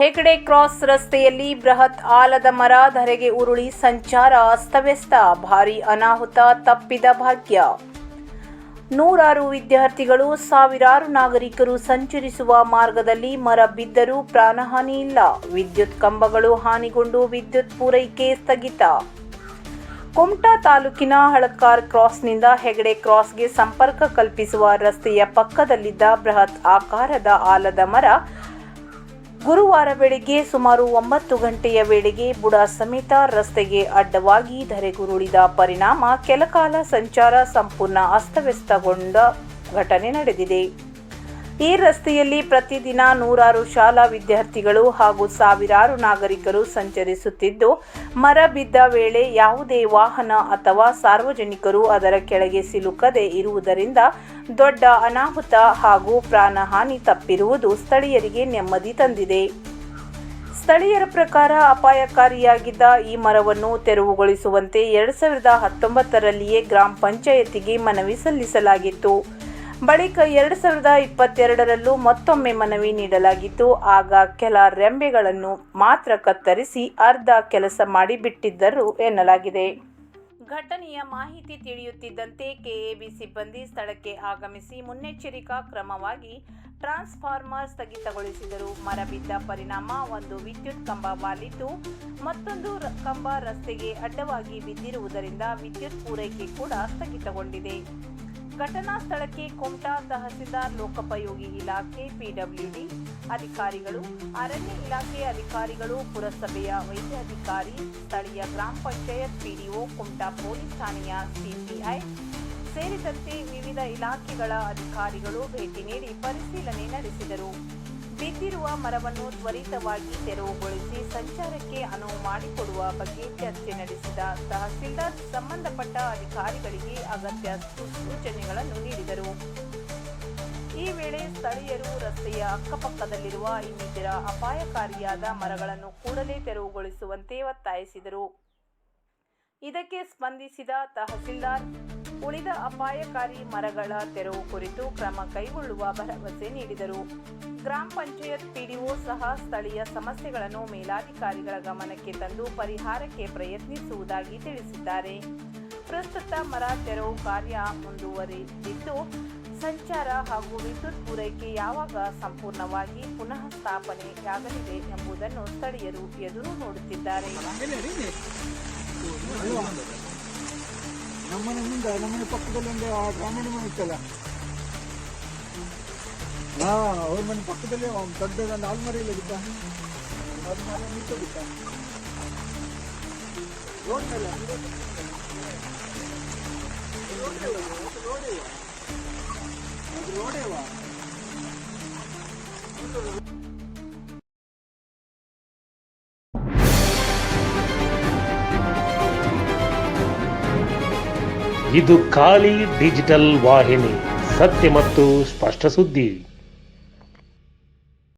Hegde cross ರಸ್ತೆಯಲ್ಲಿ ಬೃಹತ್ ಆಲದ ಮರ ಧರೆಗೆ ಉರುಳಿ ಸಂಚಾರ ಅಸ್ತವ್ಯಸ್ತ. ಭಾರೀ ಅನಾಹುತ ತಪ್ಪಿದ ಭಾಗ್ಯ. ನೂರಾರು ವಿದ್ಯಾರ್ಥಿಗಳು, ಸಾವಿರಾರು ನಾಗರಿಕರು ಸಂಚರಿಸುವ ಮಾರ್ಗದಲ್ಲಿ ಮರ ಬಿದ್ದರೂ ಪ್ರಾಣಹಾನಿ ಇಲ್ಲ. ವಿದ್ಯುತ್ ಕಂಬಗಳು ಹಾನಿಗೊಂಡು ವಿದ್ಯುತ್ ಪೂರೈಕೆ ಸ್ಥಗಿತ. ಕುಮಟಾ ತಾಲೂಕಿನ ಹಳಕಾರ್ ಕ್ರಾಸ್ನಿಂದ ಹೆಗಡೆ ಕ್ರಾಸ್ಗೆ ಸಂಪರ್ಕ ಕಲ್ಪಿಸುವ ರಸ್ತೆಯ ಪಕ್ಕದಲ್ಲಿದ್ದ ಬೃಹತ್ ಆಕಾರದ ಆಲದ ಮರ ಗುರುವಾರ ಬೆಳಗ್ಗೆ ಸುಮಾರು 9 ಗಂಟೆಯ ವೇಳೆಗೆ ಬುಡ ಸಮೇತ ರಸ್ತೆಗೆ ಅಡ್ಡವಾಗಿ ಧರೆಗುರುಳಿದ ಪರಿಣಾಮ ಕೆಲಕಾಲ ಸಂಚಾರ ಸಂಪೂರ್ಣ ಅಸ್ತವ್ಯಸ್ತಗೊಂಡ ಘಟನೆ ನಡೆದಿದೆ. ಈ ರಸ್ತೆಯಲ್ಲಿ ಪ್ರತಿದಿನ ನೂರಾರು ಶಾಲಾ ವಿದ್ಯಾರ್ಥಿಗಳು ಹಾಗೂ ಸಾವಿರಾರು ನಾಗರಿಕರು ಸಂಚರಿಸುತ್ತಿದ್ದು, ಮರ ಬಿದ್ದ ವೇಳೆ ಯಾವುದೇ ವಾಹನ ಅಥವಾ ಸಾರ್ವಜನಿಕರು ಅದರ ಕೆಳಗೆ ಸಿಲುಕದೆ ಇರುವುದರಿಂದ ದೊಡ್ಡ ಅನಾಹುತ ಹಾಗೂ ಪ್ರಾಣಹಾನಿ ತಪ್ಪಿರುವುದು ಸ್ಥಳೀಯರಿಗೆ ನೆಮ್ಮದಿ ತಂದಿದೆ. ಸ್ಥಳೀಯರ ಪ್ರಕಾರ ಅಪಾಯಕಾರಿಯಾಗಿದ್ದ ಈ ಮರವನ್ನು ತೆರವುಗೊಳಿಸುವಂತೆ 2019ರಲ್ಲಿಯೇ ಗ್ರಾಮ ಪಂಚಾಯತಿಗೆ ಮನವಿ ಸಲ್ಲಿಸಲಾಗಿತ್ತು. ಬಳಿಕ 2022ರಲ್ಲೂ ಮತ್ತೊಮ್ಮೆ ಮನವಿ ನೀಡಲಾಗಿತ್ತು. ಆಗ ಕೆಲ ರೆಂಬೆಗಳನ್ನು ಮಾತ್ರ ಕತ್ತರಿಸಿ ಅರ್ಧ ಕೆಲಸ ಮಾಡಿ ಬಿಟ್ಟಿದ್ದರು ಎನ್ನಲಾಗಿದೆ. ಘಟನೆಯ ಮಾಹಿತಿ ತಿಳಿಯುತ್ತಿದ್ದಂತೆ ಕೆಎಬಿ ಸಿಬ್ಬಂದಿ ಸ್ಥಳಕ್ಕೆ ಆಗಮಿಸಿ ಮುನ್ನೆಚ್ಚರಿಕಾ ಕ್ರಮವಾಗಿ ಟ್ರಾನ್ಸ್ಫಾರ್ಮರ್ ಸ್ಥಗಿತಗೊಳಿಸಿದರು. ಮರ ಬಿದ್ದ ಪರಿಣಾಮ ಒಂದು ವಿದ್ಯುತ್ ಕಂಬ ವಾಲಿದ್ದು, ಮತ್ತೊಂದು ಕಂಬ ರಸ್ತೆಗೆ ಅಡ್ಡವಾಗಿ ಬಿದ್ದಿರುವುದರಿಂದ ವಿದ್ಯುತ್ ಪೂರೈಕೆ ಕೂಡ ಸ್ಥಗಿತಗೊಂಡಿದೆ. ಘಟನಾ ಸ್ಥಳಕ್ಕೆ ಕುಮಟಾ ತಹಸೀಲ್ದಾರ್, ಲೋಕೋಪಯೋಗಿ ಇಲಾಖೆ, ಪಿಡಬ್ಲ್ಯೂಡಿ ಅಧಿಕಾರಿಗಳು, ಅರಣ್ಯ ಇಲಾಖೆ ಅಧಿಕಾರಿಗಳು, ಪುರಸಭೆಯ ವೈದ್ಯಾಧಿಕಾರಿ, ಸ್ಥಳೀಯ ಗ್ರಾಮ ಪಂಚಾಯತ್ ಪಿಡಿಒ, ಕುಮಟಾ ಪೊಲೀಸ್ ಠಾಣೆಯ ಸಿಪಿಐ ಸೇರಿದಂತೆ ವಿವಿಧ ಇಲಾಖೆಗಳ ಅಧಿಕಾರಿಗಳು ಭೇಟಿ ನೀಡಿ ಪರಿಶೀಲನೆ ನಡೆಸಿದರು. ಬಿದ್ದಿರುವ ಮರವನ್ನು ತ್ವರಿತವಾಗಿ ತೆರವುಗೊಳಿಸಿ ಸಂಚಾರಕ್ಕೆ ಅನುವು ಮಾಡಿಕೊಡುವ ಬಗ್ಗೆ ಚರ್ಚೆ ನಡೆಸಿದ ತಹಸೀಲ್ದಾರ್ ಸಂಬಂಧಪಟ್ಟ ಅಧಿಕಾರಿಗಳಿಗೆ ಅಗತ್ಯ ಸೂಚನೆಗಳನ್ನು ನೀಡಿದರು. ಈ ವೇಳೆ ಸ್ಥಳೀಯರು ರಸ್ತೆಯ ಅಕ್ಕಪಕ್ಕದಲ್ಲಿರುವ ಇನ್ನಿತರ ಅಪಾಯಕಾರಿಯಾದ ಮರಗಳನ್ನು ಕೂಡಲೇ ತೆರವುಗೊಳಿಸುವಂತೆ ಒತ್ತಾಯಿಸಿದರು. ಇದಕ್ಕೆ ಸ್ಪಂದಿಸಿದ ತಹಸೀಲ್ದಾರ್ ಉಳಿದ ಅಪಾಯಕಾರಿ ಮರಗಳ ತೆರವು ಕುರಿತು ಕ್ರಮ ಕೈಗೊಳ್ಳುವ ಭರವಸೆ ನೀಡಿದರು. ಗ್ರಾಮ ಪಂಚಾಯತ್ ಪಿಡಿಒ ಸಹ ಸ್ಥಳೀಯ ಸಮಸ್ಯೆಗಳನ್ನು ಮೇಲಾಧಿಕಾರಿಗಳ ಗಮನಕ್ಕೆ ತಂದು ಪರಿಹಾರಕ್ಕೆ ಪ್ರಯತ್ನಿಸುವುದಾಗಿ ತಿಳಿಸಿದ್ದಾರೆ. ಪ್ರಸ್ತುತ ಮರ ತೆರವು ಕಾರ್ಯ ಮುಂದುವರಿದಿದ್ದು, ಸಂಚಾರ ಹಾಗೂ ವಿದ್ಯುತ್ ಪೂರೈಕೆ ಯಾವಾಗ ಸಂಪೂರ್ಣವಾಗಿ ಪುನಃ ಸ್ಥಾಪನೆಯಾಗಲಿದೆ ಎಂಬುದನ್ನು ಸ್ಥಳೀಯರು ಎದುರು ನೋಡುತ್ತಿದ್ದಾರೆ. ನಮ್ಮನೆ ಪಕ್ಕದಲ್ಲಿ ಒಂದು ಗ್ರಾಮೀಣ ಮನೆ ಇತ್ತಲ್ಲ, ಅವ್ರ ಮನೆ ಪಕ್ಕದಲ್ಲಿ ದೊಡ್ಡದೊಂದು ಆಲ್ಮರಿ ಇಲ್ಲ ಬಿಟ್ಟ, ಅದು ಮನೆ ನಿಂತು ಬಿಟ್ಟ ರೋಡ್ ಮೇಲೆ ರೋಡೇವಾ. ಇದು ಖಾಲಿ ಡಿಜಿಟಲ್ ವಾಹಿನಿ, ಸತ್ಯ ಮತ್ತು ಸ್ಪಷ್ಟ ಸುದ್ದಿ.